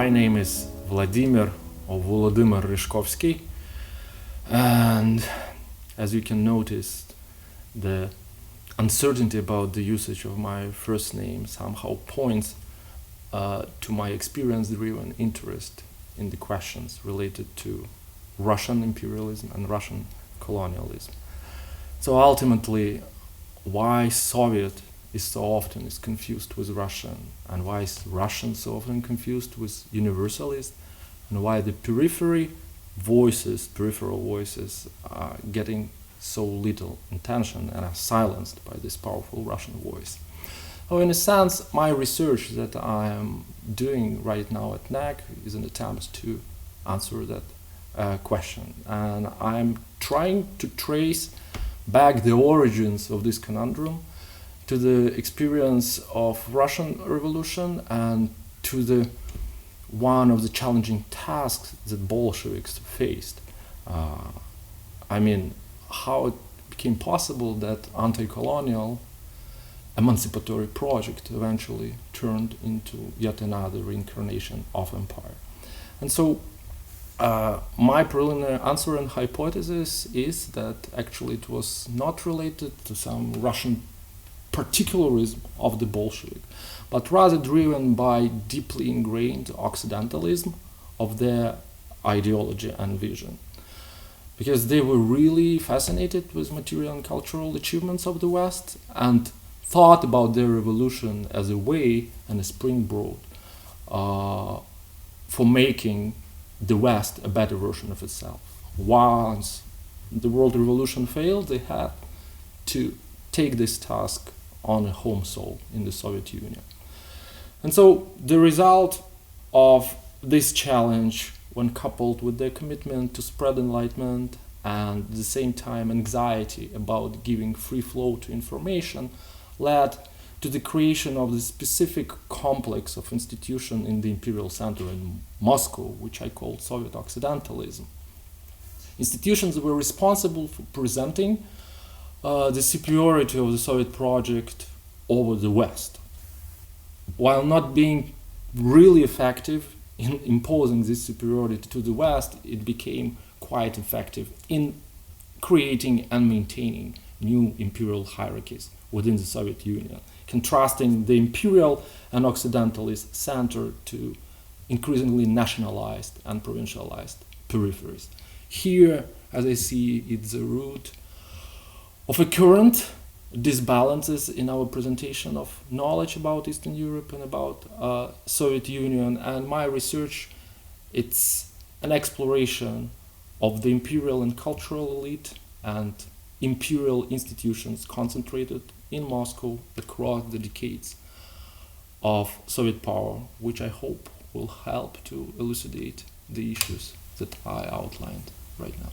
My name is Volodymyr or Volodymyr RYZHKOVSKYI, and as you can notice, the uncertainty about the usage of my first name somehow points to my experience-driven interest in the questions related to Russian imperialism and Russian colonialism. So ultimately, why Soviet is so often confused with Russian, and why is Russian so often confused with universalist, and why the peripheral voices are getting so little attention and are silenced by this powerful Russian voice. So in a sense, my research that I am doing right now at NEC is an attempt to answer that question, and I'm trying to trace back the origins of this conundrum to the experience of Russian Revolution and to the one of the challenging tasks that Bolsheviks faced. I mean, how it became possible that anti-colonial emancipatory project eventually turned into yet another reincarnation of empire. And so my preliminary answer and hypothesis is that actually it was not related to some Russian particularism of the Bolshevik, but rather driven by deeply ingrained Occidentalism of their ideology and vision. Because they were really fascinated with material and cultural achievements of the West and thought about their revolution as a way and a springboard for making the West a better version of itself. Once the world revolution failed, they had to take this task on a home soil in the Soviet Union. And so the result of this challenge, when coupled with their commitment to spread enlightenment and at the same time anxiety about giving free flow to information, led to the creation of the specific complex of institutions in the imperial center in Moscow, which I called Soviet Occidentalism. Institutions were responsible for presenting the superiority of the Soviet project over the West, while not being really effective in imposing this superiority to the West. It became quite effective in creating and maintaining new imperial hierarchies within the Soviet Union, contrasting the imperial and Occidentalist center to increasingly nationalized and provincialized peripheries. Here, as I see, it's the root of a current disbalances in our presentation of knowledge about Eastern Europe and about Soviet Union, and my research, it's an exploration of the imperial and cultural elite and imperial institutions concentrated in Moscow across the decades of Soviet power, which I hope will help to elucidate the issues that I outlined right now.